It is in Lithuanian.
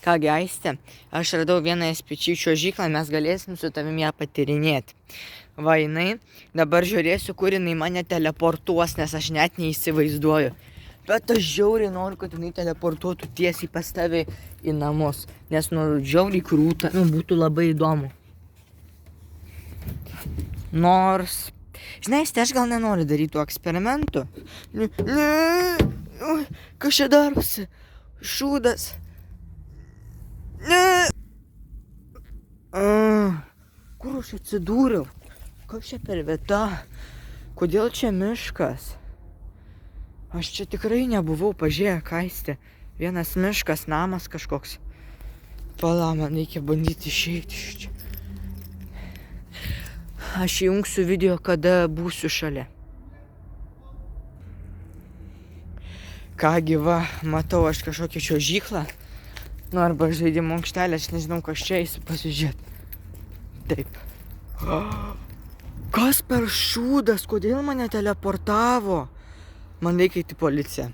Kągi, Aiste, aš radau vieną SPC čiuožyklą, mes galėsim su tavim ją patyrinėti. Va, jinai, dabar žiūrėsiu, kur jinai mane teleportuos, nes aš net neįsivaizduoju. Bet aš žiauriai noriu, kad jinai teleportuotų tiesiai pas tave į namus, nes žiauriai krūta, būtų labai įdomu. Nors, žinai, aš gal nenoriu daryti tų eksperimentų. Ne, kas čia darosi? Šūdas. Ne. Kur aš atsidūriau? Kas čia per vieta? Kodėl čia miškas? Aš čia tikrai nebuvau, pažiūrėk, Aiste. Vienas miškas, namas kažkoks. Pala, man reikia bandyti išeiti iš čia. Aš įjungsiu video, kada būsiu šalia. Kągi va, matau aš kažkokią čiuožyklą. Arba žaidimo aikštelę, aš nežinau, kas čia eisiu pasižiūrėti. Taip. Kas per šūdas? Kodėl mane teleportavo? Man reikia eiti į policiją.